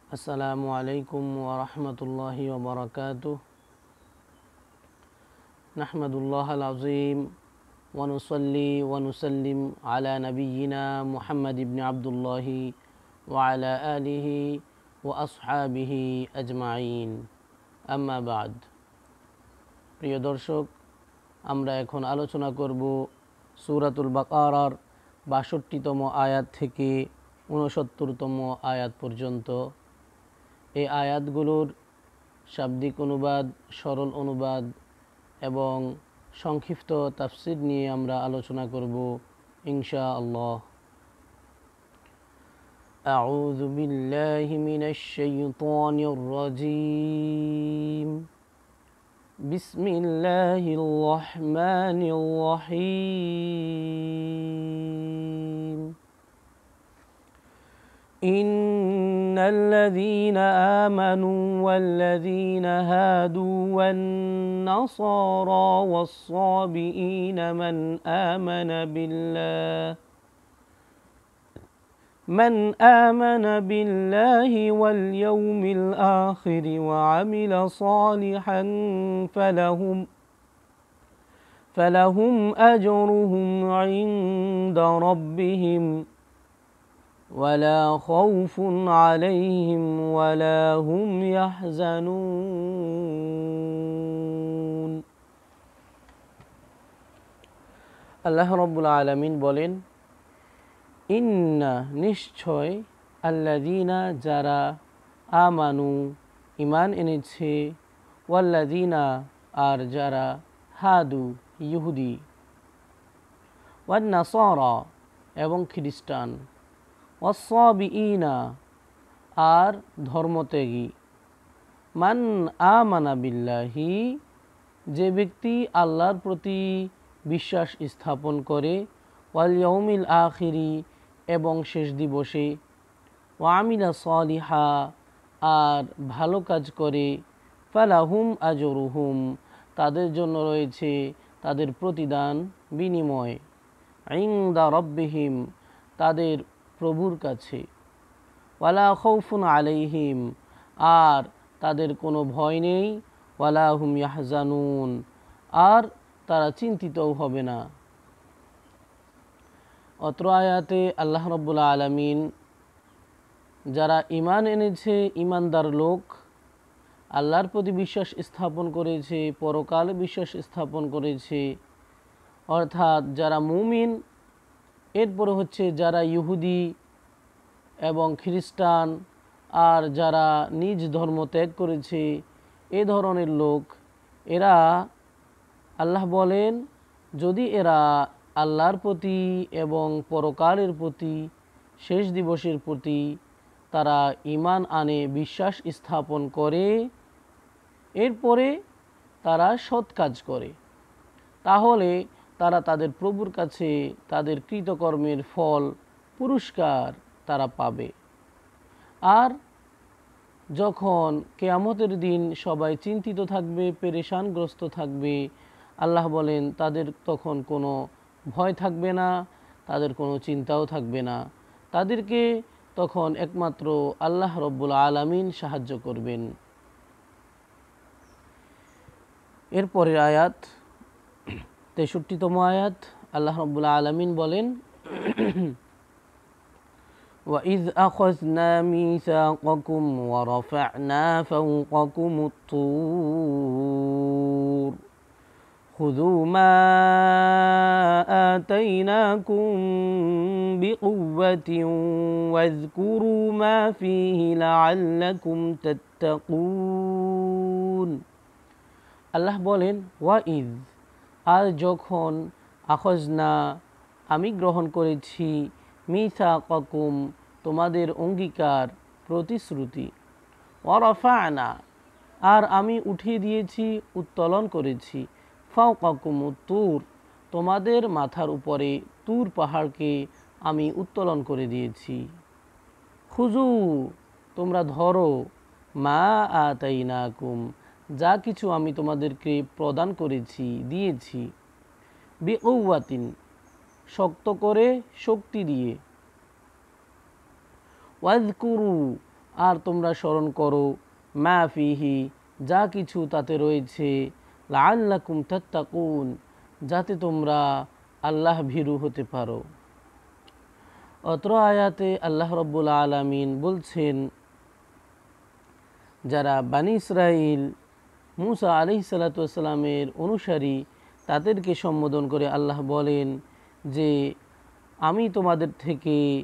আসসালামু আলাইকুম ওয়া রাহমাতুল্লাহি ওয়া বারাকাতুহু নাহমাদুল্লাহাল আযীম ওয়া নুসাল্লি ওয়া নুসাল্লিম আলা নাবিয়্যিনা মুহাম্মদ ইবনে আবদুল্লাহি ওয়া আলা আলিহি ওয়া আসহাবিহি আজমাইন আম্মা বাদ। প্রিয় দর্শক, আমরা এখন আলোচনা করব সূরাতুল বাকারার ৬২তম আয়াত থেকে ৬৯তম আয়াত পর্যন্ত। এই আয়াতগুলোর শাব্দিক অনুবাদ, সরল অনুবাদ এবং সংক্ষিপ্ত তাফসির নিয়ে আমরা আলোচনা করব ইনশাআল্লাহ। আউযু বিল্লাহি মিনাশ শাইতানির রাজীম। বিসমিল্লাহির রহমানির রহিম। إن الذين آمنوا والذين هادوا والنصارى والصابئين من آمن بالله واليوم الآخر وعمل صالحا فلهم أجرهم عند ربهم ولا خوف عليهم ولا هم يحزنون। আল্লাহ রাব্বুল আলামিন বলেন, ইন্না নিশ্চয়, আল্লাযীনা যারা, আমানু ঈমান এনেছে, ওয়াল্লাযীনা আর যারা, হাদু ইহুদি, ওয়ান নাসারা এবং খ্রিস্টান, ওয়াসসাবিঈনা আর ধর্মত্যাগী, মান আমানা বিল্লাহি যে ব্যক্তি আল্লাহর প্রতি বিশ্বাস স্থাপন করে, ওয়াল ইয়াউমিল আখিরি এবং শেষ দিবসে, ওয়া আমিলা সালিহা আর ভালো কাজ করে, ফালাহুম আজরুহুম তাদের জন্য রয়েছে তাদের প্রতিদান, বিনিময়, ইনদা রব্বিহিম তাদের প্রভুর কাছে, ওয়ালা খাউফুন আলাইহিম আর তাদের কোনো ভয় নেই, ওয়ালা হুম ইয়াহজানুন আর তারা চিন্তিতও হবে না। অত্র আয়াতে আল্লাহ রাব্বুল আলামিন যারা ঈমান এনেছে, ঈমানদার লোক, আল্লাহর প্রতি বিশ্বাস স্থাপন করেছে, পরকালে বিশ্বাস স্থাপন করেছে, অর্থাৎ যারা মুমিন, এরপরে হচ্ছে যারা ইহুদি এবং খ্রিস্টান আর যারা নিজ ধর্ম ত্যাগ করেছে, এ ধরনের লোক, এরা আল্লাহ বলেন যদি এরা আল্লাহর প্রতি এবং পরকালের প্রতি, শেষ দিবসের প্রতি তারা ঈমান আনে, বিশ্বাস স্থাপন করে, এরপরে তারা সৎ কাজ করে, তাহলে তারা তাদের প্রভুর কাছে তাদের কৃতকর্মের ফল, পুরস্কার তারা পাবে। আর যখন কিয়ামতের দিন সবাই চিন্তিত থাকবে, পেরেশানগ্রস্ত থাকবে, আল্লাহ বলেন তাদের তখন কোনো ভয় থাকবে না, তাদের কোনো চিন্তাও থাকবে না, তাদেরকে তখন একমাত্র আল্লাহ রব্বুল আলামিন সাহায্য করবেন। এরপরের আয়াত ৬৩তম আয়াত, আল্লাহ রব্বুল আলামিন বলেন, وَإِذْ أَخَذْنَا مِيثَاقَكُمْ وَرَفَعْنَا فَوْقَكُمُ الطُّورَ خُذُوا مَا آتَيْنَاكُمْ بِقُوَّةٍ وَاذْكُرُوا مَا فِيهِ لَعَلَّكُمْ تَتَّقُونَ। আল্লাহ বলেন, ওয়াইদ আর যখন, আখজনা আমি গ্রহণ করেছি, মিসাকাকুম তোমাদের অঙ্গীকার, প্রতিশ্রুতি, ওয়ারাফা'না আর আমি উঠিয়ে দিয়েছি, উত্তোলন করেছি, ফাওকাকুম তুর তোমাদের মাথার উপরে তুর পাহাড়কে আমি উত্তোলন করে দিয়েছি, খুজু তোমরা ধরো, মা আতাইনাকুম যা কিছু আমি তোমাদেরকে প্রদান করেছি, দিয়েছি, বিকুওয়াতিন শক্ত করে, শক্তি দিয়ে, ওয়াজকুরু আর তোমরা স্মরণ করো মা ফিহি, যা কিছু তাতে রয়েছে, লাআল্লাকুম তাত্তাকুন, যাতে তোমরা আল্লাহ ভীরু হতে পারো। অত্র আয়াতে আল্লাহ রাব্বুল আলামিন বলছেন, যারা বানী ইসরাইল মুসা আলাইহিসসালাতু ওয়াসসালামের অনুসারী তাদেরকে সম্বোধন করে আল্লাহ বলেন যে আমি তোমাদের থেকে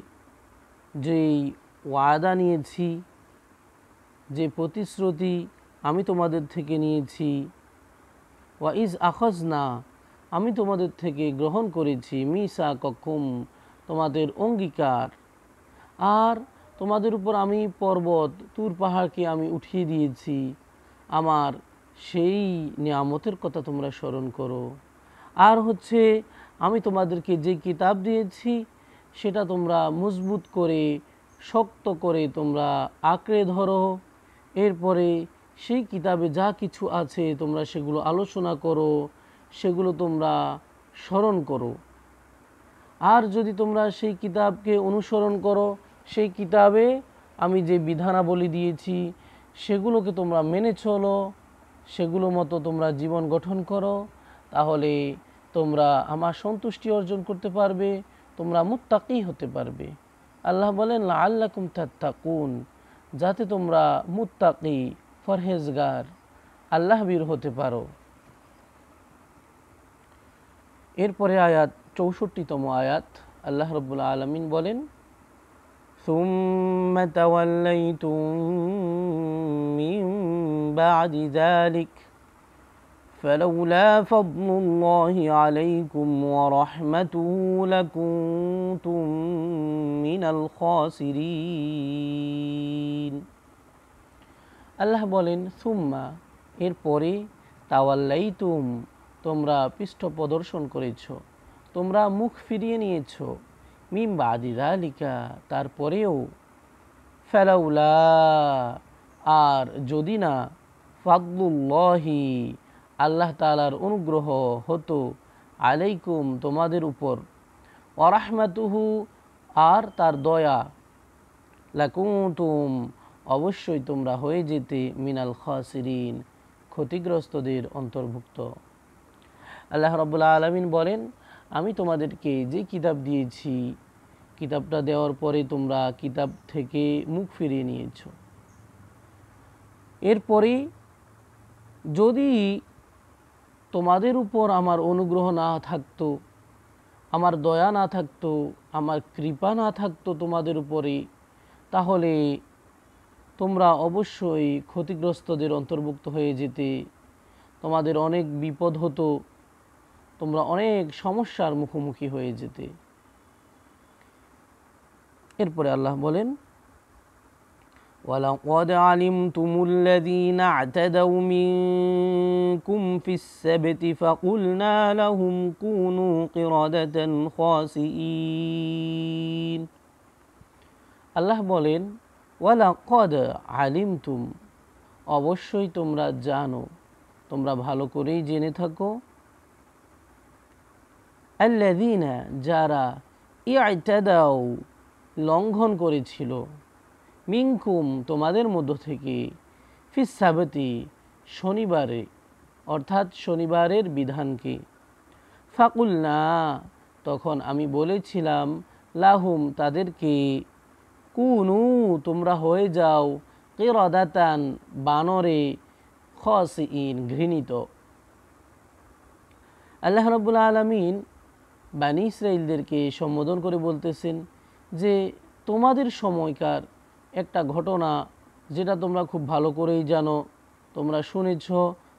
যেই ওয়াদা নিয়েছি, যে প্রতিশ্রুতি আমি তোমাদের থেকে নিয়েছি, ওয়া ইজ আখাযনা, আমি তোমাদের থেকে গ্রহণ করেছি, মিসাকাকুম, তোমাদের অঙ্গীকার, আর তোমাদের উপর আমি পর্বত তুর পাহাড়কে আমি উঠিয়ে দিয়েছি, আমার সেই নিয়ামতের কথা তোমরা স্মরণ করো। আর হচ্ছে আমি তোমাদেরকে যে কিতাব দিয়েছি সেটা তোমরা মজবুত করে শক্ত করে তোমরা আঁকড়ে ধরো। এরপরে সেই কিতাবে যা কিছু আছে তোমরা সেগুলো আলোচনা করো, সেগুলো তোমরা স্মরণ করো। আর যদি তোমরা সেই কিতাবকে অনুসরণ করো, সেই কিতাবে আমি যে বিধানাবলী দিয়েছি সেগুলোকে তোমরা মেনে চলো, সেগুলো মতো তোমরা জীবন গঠন করো, তাহলে তোমরা আমার সন্তুষ্টি অর্জন করতে পারবে, তোমরা মুত্তাকি হতে পারবে। আল্লাহ বলেন লাআল্লাকুম তাত্তাকুন, যাতে তোমরা মুত্তাকি, ফরহেজগার, আল্লাহবীর হতে পারো। এরপরে আয়াত ৬৪তম আয়াত, আল্লাহ রাব্বুল আলামিন বলেন, সুম্মা তাওয়াল্লাইতুম মিন বা'দি যালিক ফালাউলা ফাদলুল্লাহি আলাইকুম ওয়া রাহমাতুহু লাকুনতুম মিনাল খাসিরিন। আল্লাহ বলেন সুম্মা, এরপরে, তাওয়াল্লাইতুম, তোমরা পৃষ্ঠ প্রদর্শন করেছ, তোমরা মুখ ফিরিয়ে নিয়েছ, মিন বাদি যালিকা, তারপরেও, ফালাউলা, আর যদি না, ফাদলুল্লাহি, আল্লাহ তাআলার অনুগ্রহ হতো, আলাইকুম, তোমাদের উপর, ওয়া রাহমাতুহু, আর তার দয়া, লাকুনতুম, অবশ্যই তোমরা হয়ে যেতে, মিনাল খাসিরিন, ক্ষতিগ্রস্তদের অন্তর্ভুক্ত। আল্লাহ রাব্বুল আলামিন বলেন, আমি তোমাদেরকে যে কিতাব দিয়েছি, কিতাবটা দেওয়ার পরে তোমরা কিতাব থেকে মুখ ফিরিয়ে নিয়েছ। এরপরে যদি তোমাদের উপর আমার অনুগ্রহ না থাকতো, আমার দয়া না থাকতো, আমার কৃপা না থাকতো তোমাদের উপরে, তাহলে তোমরা অবশ্যই ক্ষতিগ্রস্তদের অন্তর্ভুক্ত হয়ে যেতে, তোমাদের অনেক বিপদ হতো, তোমরা অনেক সমস্যার মুখোমুখি হয়ে যেতে। এরপরে আল্লাহ বলেন, ওয়ালাকাদ আলিমতুমুল্লাযীনা আ'তাদাউ মিনকুম ফিস-সাবতি ফাকুলনা লাহুম কুনু কিরাদাতান খাসিঈন। আল্লাহ বলেন, ওয়ালাকাদ আলিমতুম, অবশ্যই তোমরা জানো, তোমরা ভালো করেই জেনে থাকো, আল্লাযীনা, যারা, ই'তাদাউ, লঙ্ঘন করেছিল, মিনকুম, তোমাদের মধ্য থেকে, ফিস-সাবতি, শনিবারে, অর্থাৎ শনিবারের বিধানকে, ফাকুলনা, তখন আমি বলেছিলাম, লাহুম, তাদেরকে, কুনু, তোমরা হয়ে যাও, কিরাদাতান, বানরে, খাসিঈন, ঘৃণিত। আল্লাহ রাব্বুল আলামিন বানী ইসরাইলদেরকে সম্বোধন করে বলতেছেন যে তোমাদের সময়কার একটা ঘটনা, যেটা তোমরা খুব ভালো করেই জানো, তোমরা শুনেছ,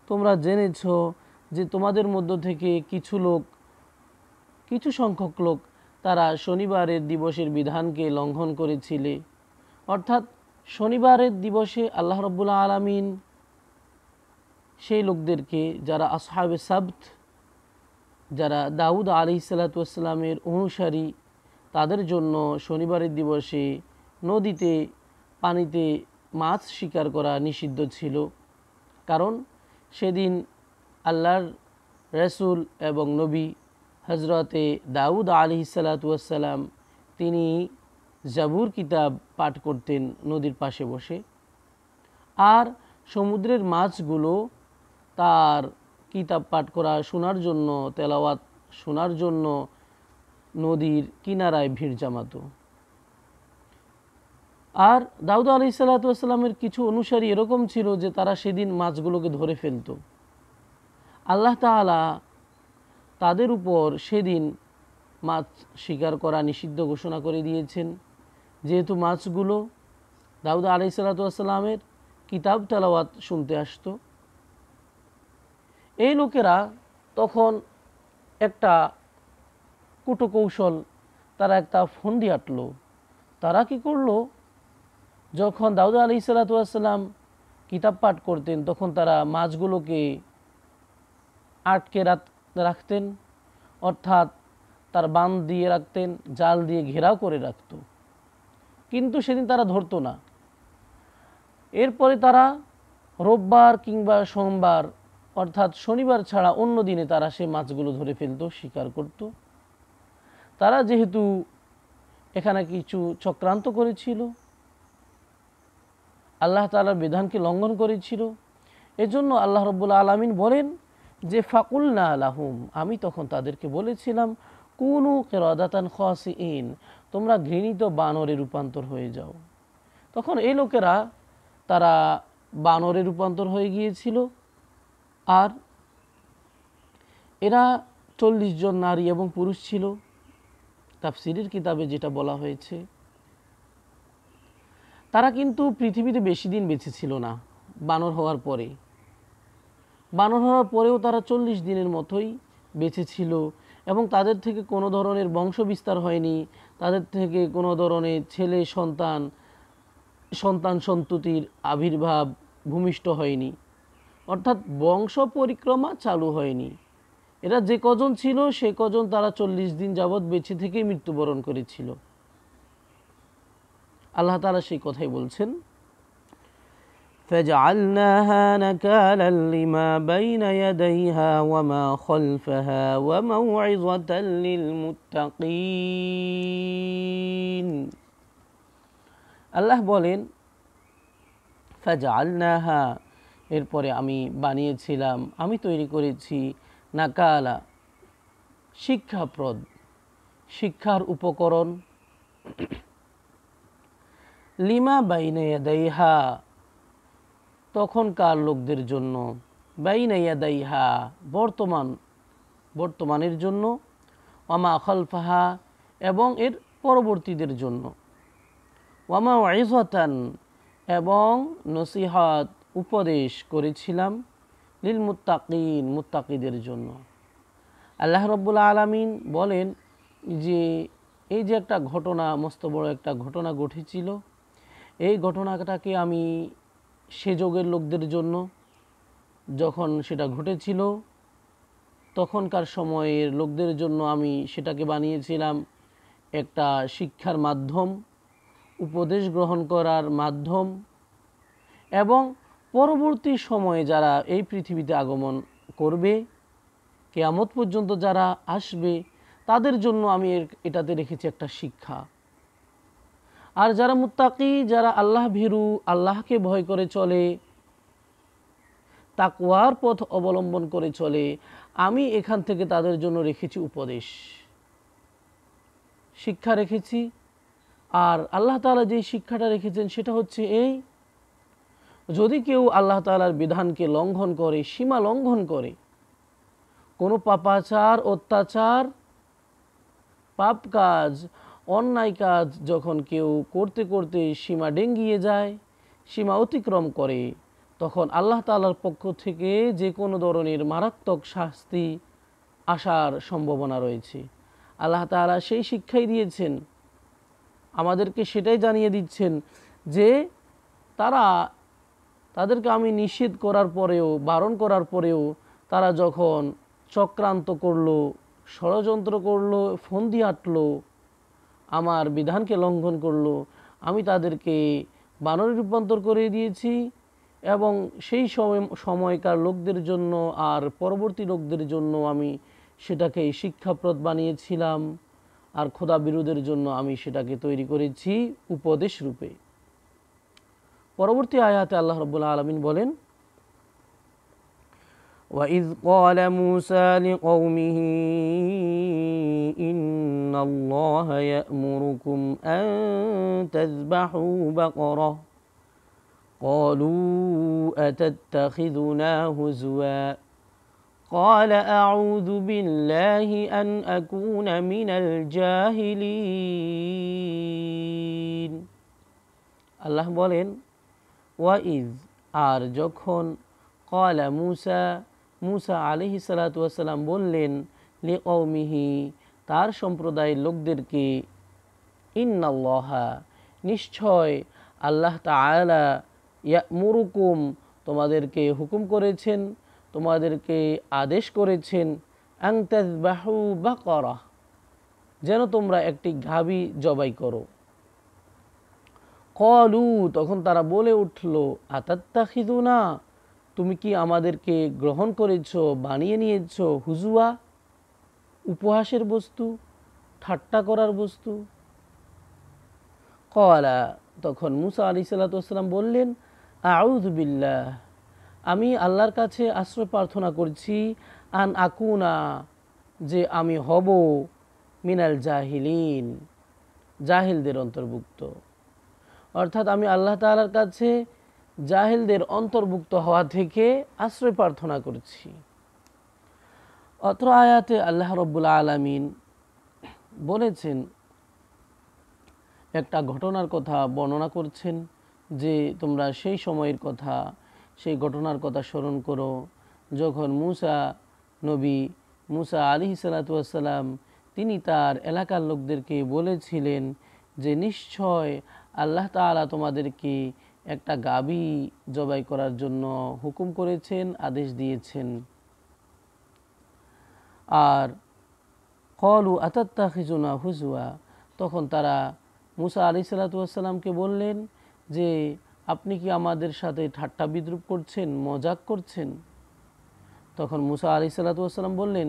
তোমরা জেনেছ, যে তোমাদের মধ্য থেকে কিছু সংখ্যক লোক তারা শনিবারের দিবসের বিধানকে লঙ্ঘন করেছিলে। অর্থাৎ শনিবারের দিবসে আল্লাহ রাব্বুল আলামিন সেই লোকদেরকে, যারা আসহাবে সাবত, যারা দাউদ আলাইহিসসালাতু ওয়াসসালামের অনুসারী, তাদের জন্য শনিবারের দিবসে নদীতে, পানিতে মাছ শিকার করা নিষিদ্ধ ছিল। কারণ সেদিন আল্লাহর রাসূল এবং নবী হজরতে দাউদ আলাইহিসসালাতু ওয়াসসালাম তিনি জাবুর কিতাব পাঠ করতেন নদীর পাশে বসে, আর সমুদ্রের মাছগুলো তার কিতাব পাঠ করা শোনার জন্য, তেলাওয়াত শোনার জন্য নদীর কিনারায় ভিড় জমাতো। আর দাউদ আলাইহিসসালামের কিছু অনুসারী এরকম ছিল যে তারা সেদিন মাছগুলোকে ধরে ফেলত। আল্লাহ তাআলা তাদের উপর সেদিন মাছ শিকার করা নিষিদ্ধ ঘোষণা করে দিয়েছেন, যেহেতু মাছগুলো দাউদ আলাইহিসসালামের কিতাব তেলাওয়াত শুনতে আসতো। এই লোকেরা তখন একটা কূটকৌশল, তারা একটা ফন্দি আঁটলো। তারা কি করলো, যখন দাউদ আলাইহিসসালাম কিতাব পাঠ করতেন তখন তারা মাছগুলোকে আটকে রাখতেন, অর্থাৎ তার বাঁধ দিয়ে রাখতেন, জাল দিয়ে ঘেরাও করে রাখত, কিন্তু সেদিন তারা ধরতো না। এরপরে তারা রোববার কিংবা সোমবার, অর্থাৎ শনিবার ছাড়া অন্য দিনে তারা সে মাছগুলো ধরে ফেলত, শিকার করত। তারা যেহেতু এখানে কিছু চক্রান্ত করেছিল, আল্লাহ তাআলার বিধানকে লঙ্ঘন করেছিল, এজন্য আল্লাহ রাব্বুল আলামিন বলেন যে ফাকুলনা লাহুম, আমি তখন তাদেরকে বলেছিলাম কুনু কিরাদাতান খাসিইন, তোমরা ঘৃণিত বানরে রূপান্তর হয়ে যাও। তখন এই লোকেরা তারা বানরে রূপান্তর হয়ে গিয়েছিল, আর এরা 40 জন নারী এবং পুরুষ ছিল, তাফসীরের কিতাবে যেটা বলা হয়েছে। তারা কিন্তু পৃথিবীতে বেশি দিন বেঁচে ছিল না বানর হওয়ার পরে। বানর হওয়ার পরেও তারা 40 দিনের মতোই বেঁচে ছিল, এবং তাদের থেকে কোনো ধরনের বংশ বিস্তার হয়নি, তাদের থেকে কোনো ধরনের ছেলে সন্তান সন্ততির আবির্ভাব ভূমিষ্ঠ হয়নি, অর্থাৎ বংশ পরিক্রমা চালু হয়নি। এরা যে কজন ছিল সে কজন তারা 40 দিন যাবৎ বেঁচে থেকেই মৃত্যুবরণ করেছিল। আল্লাহ তাআলা সেই কথাই বলছেন, فَجَعَلْنَاهَا نَكَالًا لِمَا بَيْنَ يَدَيْهَا وَمَا خَلْفَهَا وَمَوْعِظَةً لِلْمُتَّقِينَ। আল্লাহ বলেন ফাজআলনাহা, এরপরে আমি বানিয়েছিলাম, আমি তৈরি করেছি, নাকালা শিক্ষাপ্রদ, শিক্ষার উপকরণ, লিমা বাইনা ইয়াদাইহা তখনকার লোকদের জন্য, বাইনা ইয়াদাইহা বর্তমানের জন্য, ওয়ামা খালফাহা এবং এর পরবর্তীদের জন্য, ওয়ামা ওয়াইজাতান এবং নসিহাত উপদেশ করেছিলাম, লিল মুত্তাকিন মুত্তাকিদের জন্য। আল্লাহ রাব্বুল আলামিন বলেন যে এই যে একটা ঘটনা, মস্ত বড় একটা ঘটনা ঘটেছিল, এই ঘটনাটাকে আমি সে যুগের লোকদের জন্য, যখন সেটা ঘটেছিল তখনকার সময়ের লোকদের জন্য আমি সেটাকে বানিয়েছিলাম একটা শিক্ষার মাধ্যম, উপদেশ গ্রহণ করার মাধ্যম, এবং পরবর্তী সময়ে যারা এই পৃথিবীতে আগমন করবে, কিয়ামত পর্যন্ত যারা আসবে, তাদের জন্য আমি এটাতে রেখেছি একটা শিক্ষা। আর যারা মুত্তাকি, যারা আল্লাহ ভীরু, আল্লাহকে ভয় করে চলে, তাকওয়ার পথ অবলম্বন করে চলে, আমি এখান থেকে তাদের জন্য রেখেছি উপদেশ, শিক্ষা রেখেছি। আর আল্লাহ তাআলা যে শিক্ষাটা রেখেছেন সেটা হচ্ছে এই, যদি কেউ আল্লাহ তাআলার বিধানকে লঙ্ঘন করে, সীমা লঙ্ঘন করে, কোনো পাপাচার, অত্যাচার, পাপ কাজ, অন্যায় কাজ যখন কেউ করতে করতে সীমা ডিঙিয়ে যায়, সীমা অতিক্রম করে, তখন আল্লাহ তাআলার পক্ষ থেকে যে কোনো ধরনের মারাত্মক শাস্তি আসার সম্ভাবনা রয়েছে। আল্লাহ তাআলা সেই শিক্ষাই দিয়েছেন, আমাদেরকে সেটাই জানিয়ে দিচ্ছেন যে তাদেরকে আমি নিষেধ করার পরেও, বারণ করার পরেও তারা যখন চক্রান্ত করলো, ষড়যন্ত্র করলো, ফন্দি আঁটলো, আমার বিধানকে লঙ্ঘন করলো, আমি তাদেরকে বানরে রূপান্তর করে দিয়েছি, এবং সেই সময়কার লোকদের জন্য আর পরবর্তী লোকদের জন্য আমি সেটাকে শিক্ষাপ্রদ বানিয়েছিলাম। আর খোদা বিরোধের জন্য আমি সেটাকে তৈরি করেছি উপদেশ রূপে। পরবর্তী আয়াতে আল্লাহ রাব্বুল আলামিন বলেন, وَإِذْ قَالَ مُوسَى لِقَوْمِهِ إِنَّ اللَّهَ يَأْمُرُكُمْ أَن تَذْبَحُوا بَقَرَةً قَالُوا أَتَتَّخِذُنَا هُزُوًا قَالَ أَعُوذُ بِاللَّهِ أَنْ أَكُونَ مِنَ الْجَاهِلِينَ। আল্লাহ বলেন, ওয়াইজ, আর যখন, ক্বালা মূসা, মূসা আলাইহিস সালাতু ওয়াস সালাম বললেন, লিকওমিহি, তার সম্প্রদায়ের লোকদেরকে, ইন্নাল্লাহা, নিশ্চয় আল্লাহ তাআলা, ইয়া'মুরুকুম, তোমাদেরকে হুকুম করেছেন, তোমাদেরকে আদেশ করেছেন, আন তাযবাহু বাকারা, যেন তোমরা একটি গাভী জবাই করো। ক্বালু, তখন তারা বলে উঠল, আতাত্তাখিযুনা, তুমি কি আমাদেরকে গ্রহণ করেছো, বানিয়ে নিয়েছো, হুজুয়া, উপহাসের বস্তু, ঠাট্টা করার বস্তু। ক্বালা, তখন মূসা আলাইহিস সালাতু ওয়াস সালাম বললেন, আউযু বিল্লাহ, আমি আল্লাহর কাছে আশ্রয় প্রার্থনা করছি, আন আকুনা, যে আমি হব, মিনাল জাহিলিন, জাহিলদের অন্তর্ভুক্ত। অর্থাৎ আমি আল্লাহ তাআলার কাছে জাহিলদের অন্তর্ভুক্ত হওয়া থেকে আশ্রয় প্রার্থনা করছি। অত্র আয়াতে আল্লাহ রাব্বুল আলামিন বলেছেন, একটা ঘটনার কথা বর্ণনা করছেন, যে তোমরা সেই সময়ের কথা, সেই ঘটনার কথা স্মরণ করো, যখন নবী মূসা আলাইহিস সালাতু ওয়াস সালাম, তিনি তার এলাকার লোকদেরকে বলেছিলেন যে নিশ্চয় আল্লাহ তাআলা তোমাদেরকে একটা গাভী জবাই করার জন্য হুকুম করেছেন, আদেশ দিয়েছেন। আর ক্বালু আতাত্তাখিযুনা হুজুয়া, তখন তারা মূসা আলাইহিস সালাতু ওয়াস সালামকে বললেন যে আপনি কি আমাদের সাথে ঠাট্টা বিদ্রূপ করছেন, মজাক করছেন? তখন মূসা আলাইহিস সালাতু ওয়াস সালাম বললেন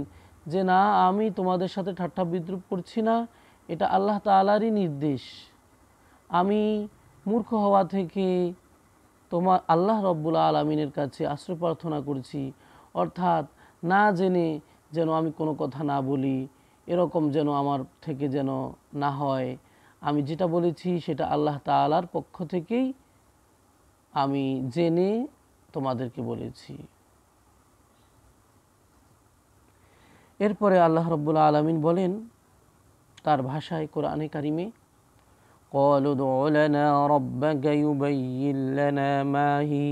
যে না, আমি তোমাদের সাথে ঠাট্টা বিদ্রূপ করছি না, এটা আল্লাহ তাআলারই নির্দেশ। আমি মূর্খ হওয়া থেকে তোমার আল্লাহ রাব্বুল আলামিনের কাছে আশ্রয় প্রার্থনা করছি, অর্থাৎ না জেনে যেন আমি কোনো কথা না বলি, এরকম যেন আমার থেকে যেন না হয়। আমি যেটা বলেছি সেটা আল্লাহ তাআলার পক্ষ থেকেই আমি জেনে তোমাদেরকে বলেছি। এরপরে আল্লাহ রাব্বুল আলামিন বলেন তার ভাষায় কোরআনে কারিমে, قالوا ادع لنا ربك يبين لنا ما هي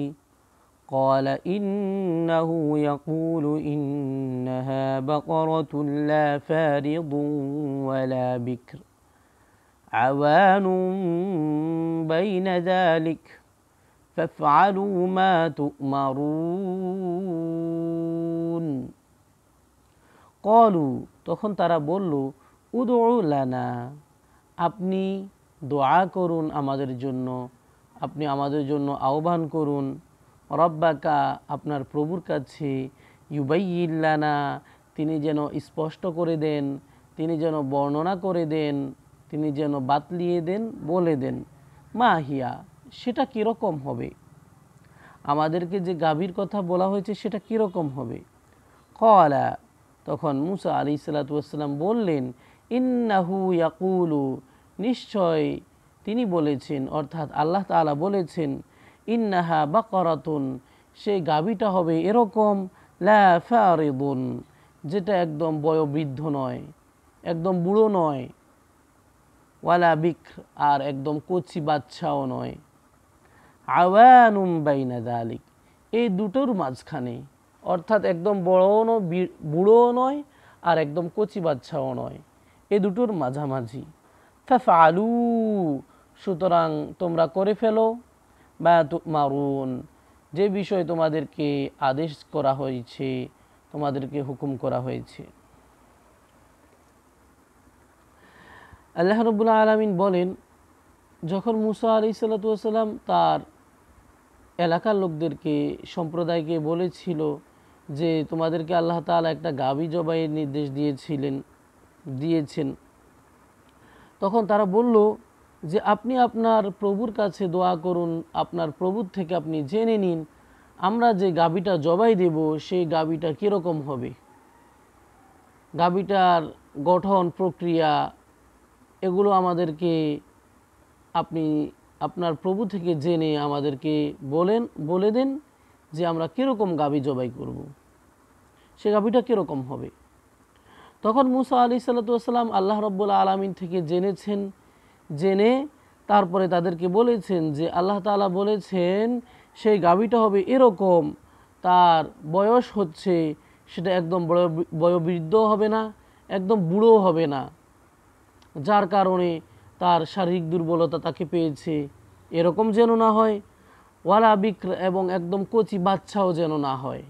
قال إنه يقول إنها بقرة لا فارض ولا بكر عوان بين ذلك فافعلوا ما تؤمرون قالوا, তখন তারা বলল, উদউ লানা, আপনি দোয়া করুন আমাদের জন্য, আপনি আমাদের জন্য আহ্বান করুন, রব্বাকা, আপনার প্রভুর কাছে, ইউবাইয়িন লানা, তিনি যেন স্পষ্ট করে দেন, তিনি যেন বর্ণনা করে দেন, তিনি যেন বাতলিয়ে দেন, বলে দেন, মা হিয়া, সেটা কীরকম হবে, আমাদেরকে যে গাভীর কথা বলা হয়েছে সেটা কীরকম হবে। ক্বালা, তখন মূসা আলাইহিস সালাতু ওয়াস সালাম বললেন, ইন্নাহু ইয়াকুলু, নিশ্চয় তিনি বলেছেন, অর্থাৎ আল্লাহ তাআলা বলেছেন, ইন্নাহা বাকারাতুন, সেই গাভীটা হবে এরকম, লা ফারিদুন, যেটা একদম বয়োবৃদ্ধ নয়, একদম বুড়ো নয়, ওয়ালা বিক্র, আর একদম কচি বাচ্চাও নয়, আওয়ানুম বাইনা যালিক, এই দুটোর মাঝখানে, অর্থাৎ একদম বুড়োও নয় আর একদম কচি বাচ্চাও নয়, এই দুটোর মাঝামাঝি। ফাফআলু, সুতরাং তোমরা করে ফেলো, মা তুমারুন, যে বিষয় তোমাদেরকে আদেশ করা হয়েছে, তোমাদেরকে হুকুম করা হয়েছে। আল্লাহ রাব্বুল আলামিন বলেন, যখন মূসা আলাইহিস সালাতু ওয়াস সালাম তার এলাকার লোকদেরকে, সম্প্রদায়কে বলেছিল যে তোমাদেরকে আল্লাহ তাআলা একটা গাভী জবাইয়ের নির্দেশ দিয়েছেন, তখন তারা বলল যে আপনি আপনার প্রভুর কাছে দোয়া করুন, আপনার প্রভুর থেকে আপনি জেনে নিন আমরা যে গাভীটা জবাই দেব সেই গাভীটা কীরকম হবে, গাভীটার গঠন প্রক্রিয়া এগুলো আমাদেরকে আপনি আপনার প্রভু থেকে জেনে আমাদেরকে বলে দেন যে আমরা কীরকম গাভী জবাই করব, সে গাভীটা কীরকম হবে। তখন মুসা আলাইহিস সালাম আল্লাহ রাব্বুল আলামিন থেকে জেনে তারপরে তাদেরকে বলেছেন যে আল্লাহ তাআলা বলেছেন সেই গাভীটা হবে এরকম, তার বয়স হচ্ছে সেটা একদম বয়োবৃদ্ধ হবে না, একদম বুড়ো হবে না, যার কারণে তার শারীরিক দুর্বলতা তাকে পেয়েছে এরকম যেন না হয়, ওয়ালা বিক্র এবং একদম কচি বাচ্চাও যেন না হয়।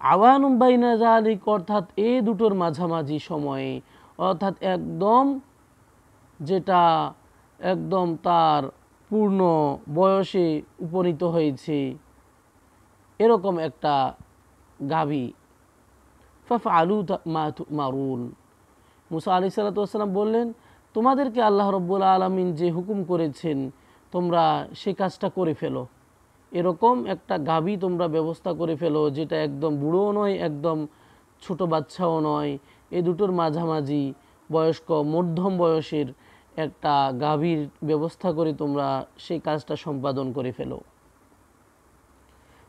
আওয়ানুম বাইনা যালিক অর্থাৎ এই দুটোর মাঝামাঝি সময়ে, অর্থাৎ যেটা একদম তার পূর্ণ বয়সে উপনীত হয়েছে এরকম একটা গাভী। ফাফআলু মা তুমারুন, মুসা আলাইহিস সালাম বললেন তোমাদেরকে আল্লাহ রাব্বুল আলামিন যে হুকুম করেছেন তোমরা সে কাজটা করে ফেলো, এরকম একটা গাভী তোমরা ব্যবস্থা করে ফেলো যেটা একদম বুড়োও নয় একদম ছোট বাচ্চাও নয়, এই দুটোর মাঝামাঝি বয়স্ক মধ্যম বয়সের একটা গাভীর ব্যবস্থা করে তোমরা সেই কাজটা সম্পাদন করে ফেলো।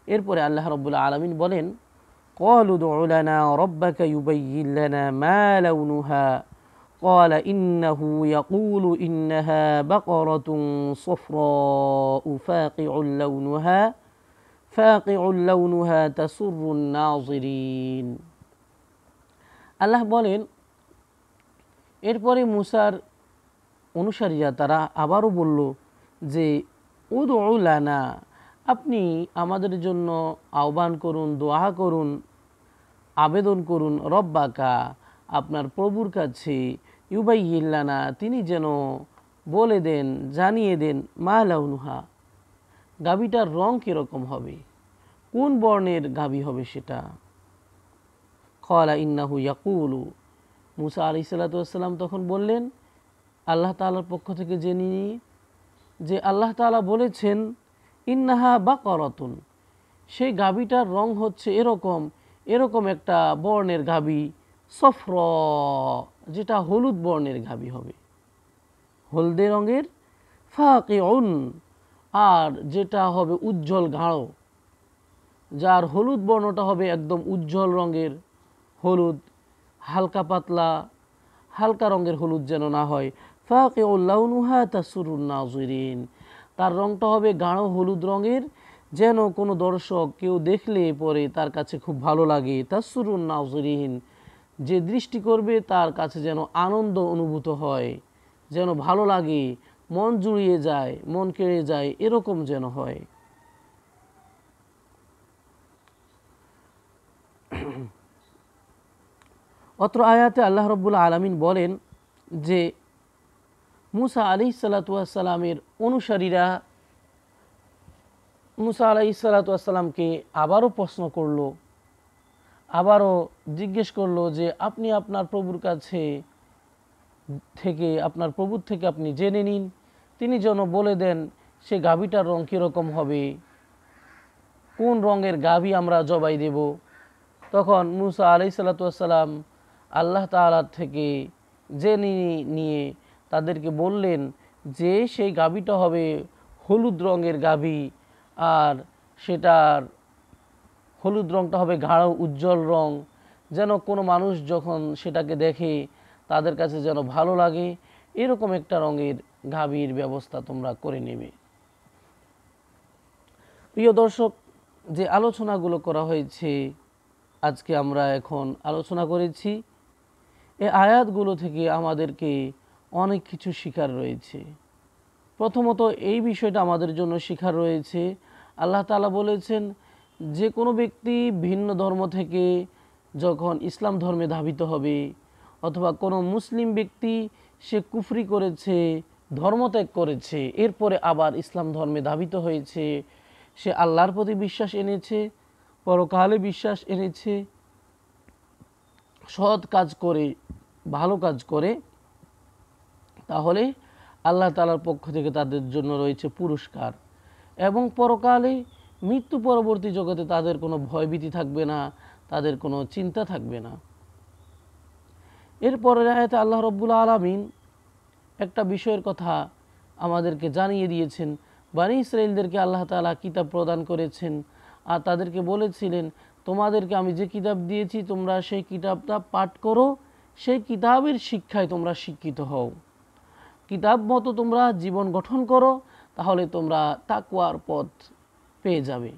এরপরে আল্লাহ রাব্বুল আলামিন বলেন ক্বালু উদউ লানা রাব্বাকা ইউবাইয়িন লানা মা লাউনুহা قال إنه يقول إنها بقرة صفراء فاقع لونها تسر الناظرين। আল্লাহ বলেন এরপরে মুসার অনুসারীরা তারা আবারও বলল যে উদউ লানা, আপনি আমাদের জন্য আহ্বান করুন, দোয়া করুন, আবেদন করুন, রব্বাকা আপনার প্রভুর কাছে, ইউবাইয়িন লানা তিনি যেন বলে দেন জানিয়ে দেন, মা লাউনুহা গাভীটার রং কীরকম হবে, কোন বর্ণের গাভী হবে সেটা। ক্বালা ইন্নাহু ইয়াকুলু, মুসা আলাইহিস সালাম তখন বললেন আল্লাহ তাআলার পক্ষ থেকে জেনে নিয়ে যে আল্লাহ তাআলা বলেছেন ইন্নাহা বাকারাতুন, সেই গাভীটার রং হচ্ছে এরকম একটা বর্ণের গাভী, সফরা যেটা হলুদ বর্ণের গাভী হবে, হলদে রঙের, ফাকিউন আর যেটা হবে উজ্জ্বল গাঢ়, যার হলুদ বর্ণটা হবে একদম উজ্জ্বল রঙের হলুদ, হালকা পাতলা হালকা রঙের হলুদ যেন না হয়, ফাকিউল লাউনুহা তাসুরুন নাযিরিন তার রঙটা হবে গাঢ় হলুদ রঙের, যেন কোনো দর্শক কেউ দেখলে পরে তার কাছে খুব ভালো লাগে, তাসুরুন নাযিরিন যে দৃষ্টি করবে তার কাছে যেন আনন্দ অনুভূত হয়, যেন ভালো লাগে, মন জুড়িয়ে যায়, মন কেড়ে যায়, এরকম যেন হয়। অত্র আয়াতে আল্লাহ রাব্বুল আলামিন বলেন যে মুসা আলাইহিস সালামের অনুসারীরা মুসা আলাইহিস সালামকে আবারও প্রশ্ন করলো, আবারও জিজ্ঞেস করলো যে আপনি আপনার প্রভুর থেকে আপনি জেনে নিন, তিনি যেন বলে দেন সে গাভীটার রং কীরকম হবে, কোন রঙের গাভী আমরা জবাই দেব। তখন মুসা আলাইহিস সালাম আল্লাহ তাআলার থেকে জেনে নিয়ে তাদেরকে বললেন যে সেই গাভীটা হবে হলুদ রঙের গাভী, আর সেটার হলুদ রঙটা হবে গাঢ় উজ্জ্বল রং, যেন কোনো মানুষ যখন সেটাকে দেখে তাদের কাছে যেন ভালো লাগে, এরকম একটা রঙের গাভীর ব্যবস্থা তোমরা করে নেবে। প্রিয় দর্শক, যে আলোচনাগুলো করা হয়েছে আজকে আমরা এখন আলোচনা করেছি, এই আয়াতগুলো থেকে আমাদেরকে অনেক কিছু শিখার রয়েছে। প্রথমত এই বিষয়টা আমাদের জন্য শিখার রয়েছে, আল্লাহ তাআলা বলেছেন যে কোনো ব্যক্তি ভিন্ন ধর্ম থেকে যখন ইসলাম ধর্মে ধাবিত হবে, অথবা কোনো মুসলিম ব্যক্তি সে কুফরি করেছে, ধর্মত্যাগ করেছে, এরপরে আবার ইসলাম ধর্মে ধাবিত হয়েছে, সে আল্লাহর প্রতি বিশ্বাস এনেছে, পরকালে বিশ্বাস এনেছে, সৎ কাজ করে ভালো কাজ করে, তাহলে আল্লাহ তাআলার পক্ষ থেকে তাদের জন্য রয়েছে পুরস্কার, এবং পরকালে মৃত্যু পরবর্তী জগতে তাদের কোনো ভয়ভীতি থাকবে না, তাদের কোনো চিন্তা থাকবে না। এরপরের আয়াতে আল্লাহ রাব্বুল আলামিন একটা বিষয়ের কথা আমাদেরকে জানিয়ে দিয়েছেন। বনী ইসরাঈলদেরকে আল্লাহ তাআলা কিতাব প্রদান করেছেন, আর তাদেরকে বলেছিলেন, তোমাদেরকে আমি যে কিতাব দিয়েছি তোমরা সেই কিতাবটা পাঠ করো, সেই কিতাবের শিক্ষায় তোমরা শিক্ষিত হও, কিতাব মতো তোমরা জীবন গঠন করো, তাহলে তোমরা তাকওয়ার পথ পেয়ে যাবে।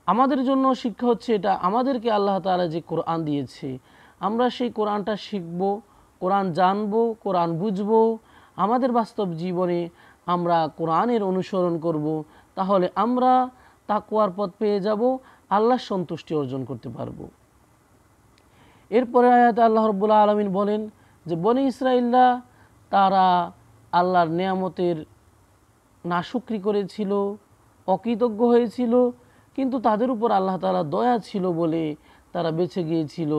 আমাদের জন্য শিক্ষা হচ্ছে এটা, আমাদেরকে আল্লাহ তাআলা যে কোরআন দিয়েছে আমরা সেই কোরআনটা শিখব, কোরআন জানব, কোরআন বুঝব, আমাদের বাস্তব জীবনে আমরা কোরআনের অনুসরণ করব, তাহলে আমরা তাকওয়ার পথ পেয়ে যাব, আল্লাহর সন্তুষ্টি অর্জন করতে পারব। এরপরে আয়াতে আল্লাহ রাব্বুল আলামিন বলেন যে বনী ইসরাঈলরা তারা আল্লাহর নেয়ামতের নাশুকরি করেছিল, অকৃতজ্ঞ হয়েছিল, কিন্তু তাদের উপর আল্লাহ তাআলা দয়া ছিল বলে তারা বেঁচে গিয়েছিল,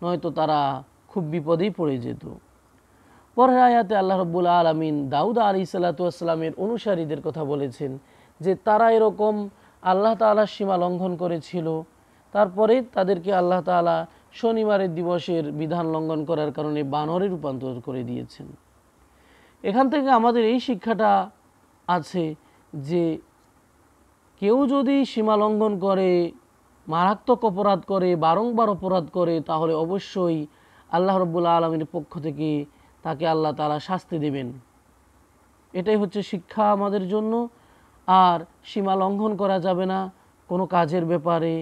নয়তো তারা খুব বিপদেই পড়ে যেত। পরের আয়াতে আল্লাহ রাব্বুল আলামিন দাউদ আলাইহিস সালাতু ওয়াস সালামের অনুসারীদের কথা বলেছেন যে তারা এরকম আল্লাহ তাআলার সীমা লঙ্ঘন করেছিল, তারপরে তাদেরকে আল্লাহ তাআলা শনিবারের দিবসের বিধান লঙ্ঘন করার কারণে বানরে রূপান্তর করে দিয়েছেন। এখান থেকে আমাদের এই শিক্ষাটা আছে যে কেউ যদি সীমা লঙ্ঘন করে, মারাত্মক অপরাধ করে, বারংবার অপরাধ করে, তাহলে অবশ্যই আল্লাহ রাব্বুল আলামিনের পক্ষ থেকে তাকে আল্লাহ তাআলা শাস্তি দেবেন। এটাই হচ্ছে শিক্ষা আমাদের জন্য। আর সীমা লঙ্ঘন করা যাবে না কোনো কাজের ব্যাপারে,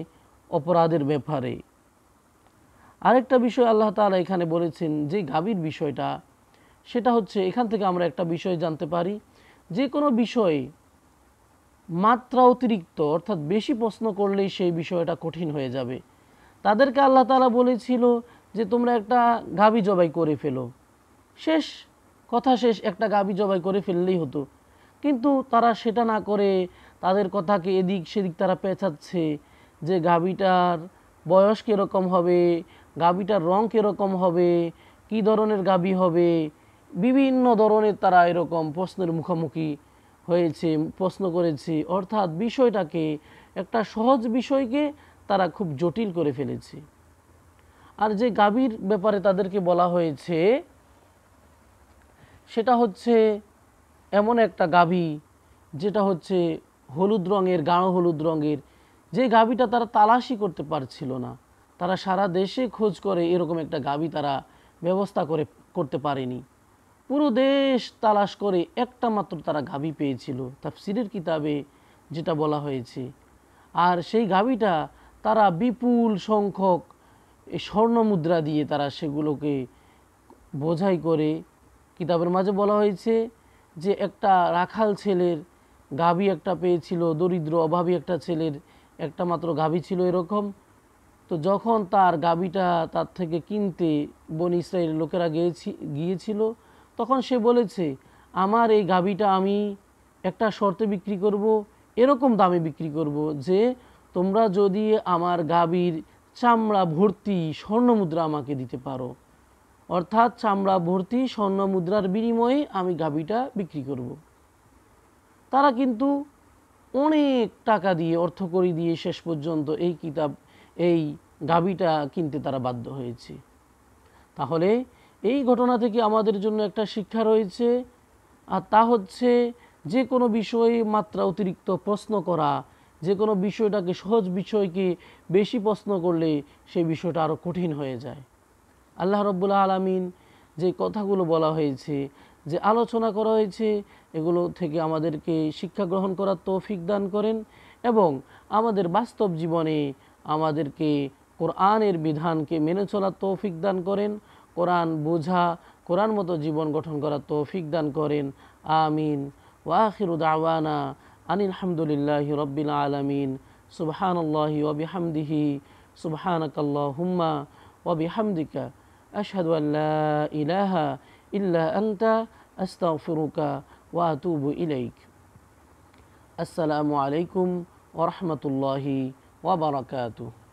অপরাধের ব্যাপারে। আরেকটা বিষয় আল্লাহ তাআলা এখানে বলেছেন যে গাভীর বিষয়টা, সেটা হচ্ছে এখান থেকে আমরা একটা বিষয় জানতে পারি, যে কোনো বিষয়ে মাত্রা অতিরিক্ত অর্থাৎ বেশি প্রশ্ন করলেই সেই বিষয়টা কঠিন হয়ে যাবে। তাদেরকে আল্লাহ তাআলা বলেছিল যে তোমরা একটা গাভী জবাই করে ফেলো, শেষ কথা শেষ, একটা গাভী জবাই করে ফেললেই হতো, কিন্তু তারা সেটা না করে তাদের কথাকে এদিক সেদিক তারা পেঁচাচ্ছে যে গাভীটার বয়স কীরকম হবে, গাভীটার রং কীরকম হবে, কী ধরনের গাভী হবে, বিভিন্ন ধরনের তারা এরকম প্রশ্নের মুখোমুখি হয়েছে, প্রশ্ন করেছে, অর্থাৎ বিষয়টাকে, একটা সহজ বিষয়কে তারা খুব জটিল করে ফেলেছে। আর যে গাভীর ব্যাপারে তাদেরকে বলা হয়েছে সেটা হচ্ছে এমন একটা গাভী যেটা হচ্ছে হলুদ রঙের, গাঢ় হলুদ রঙের, যে গাভীটা তারা তালাশি করতে পারছিল না। তারা সারা দেশে খোঁজ করে এরকম একটা গাভী তারা ব্যবস্থা করতে পারেনি। পুরো দেশ তালাশ করে একটা মাত্র তারা গাভী পেয়েছিল, তাফসীরের কিতাবে যেটা বলা হয়েছে। আর সেই গাভীটা তারা বিপুল সংখ্যক স্বর্ণ মুদ্রা দিয়ে তারা সেগুলোকে বোঝাই করে, কিতাবের মাঝে বলা হয়েছে যে একটা রাখাল ছেলের গাভী একটা পেয়েছিল, দরিদ্র অভাবী একটা ছেলের একটা মাত্র গাভী ছিল এরকম। তো যখন তার গাভীটা তার থেকে কিনতে বনী ইসরাঈলের লোকেরা গিয়েছিল, তখন সে বলেছে আমার এই গাভীটা আমি একটা শর্তে বিক্রি করব, এরকম দামে বিক্রি করব যে তোমরা যদি আমার গাভীর চামড়া ভর্তি স্বর্ণমুদ্রা আমাকে দিতে পারো, অর্থাৎ চামড়া ভর্তি স্বর্ণমুদ্রার বিনিময়ে আমি গাভীটা বিক্রি করব। তারা কিন্তু অনেক টাকা দিয়ে, অর্থকড়ি দিয়ে শেষ পর্যন্ত এই গাভীটা কিনতে তারা বাধ্য হয়েছে। তাহলে এই ঘটনা থেকে আমাদের জন্য একটা শিক্ষা রয়েছে, আর তা হচ্ছে যে কোনো বিষয়ে মাত্রা অতিরিক্ত প্রশ্ন করা, যে কোনো বিষয়টাকে, সহজ বিষয়কে বেশি প্রশ্ন করলে সেই বিষয়টা আরও কঠিন হয়ে যায়। আল্লাহ রাব্বুল আলামিন যে কথাগুলো বলা হয়েছে, যে আলোচনা করা হয়েছে, এগুলো থেকে আমাদেরকে শিক্ষা গ্রহণ করার তৌফিক দান করেন, এবং আমাদের বাস্তব জীবনে আমাদেরকে কোরআনের বিধানকে মেনে চলার তৌফিক দান করেন, কোরআন বোঝা, কোরআন মতো জীবন গঠন করার তৌফিক দান করেন। আমিন। ওয়া আখিরু দাওয়ানা আনিল হামদুলিল্লাহি রাব্বিল আলামিন। সুবহানাল্লাহি ওয়া বিহামদিহি, সুবহানাকাল্লাহুম্মা ওয়া বিহামদিকা, আশহাদু আল লা ইলাহা ইল্লা আনতা, আস্তাগফিরুকা ওয়া আতুবু ইলাইক। আসসালামু আলাইকুম ওয়া রাহমাতুল্লাহি ওয়া বারাকাতুহু।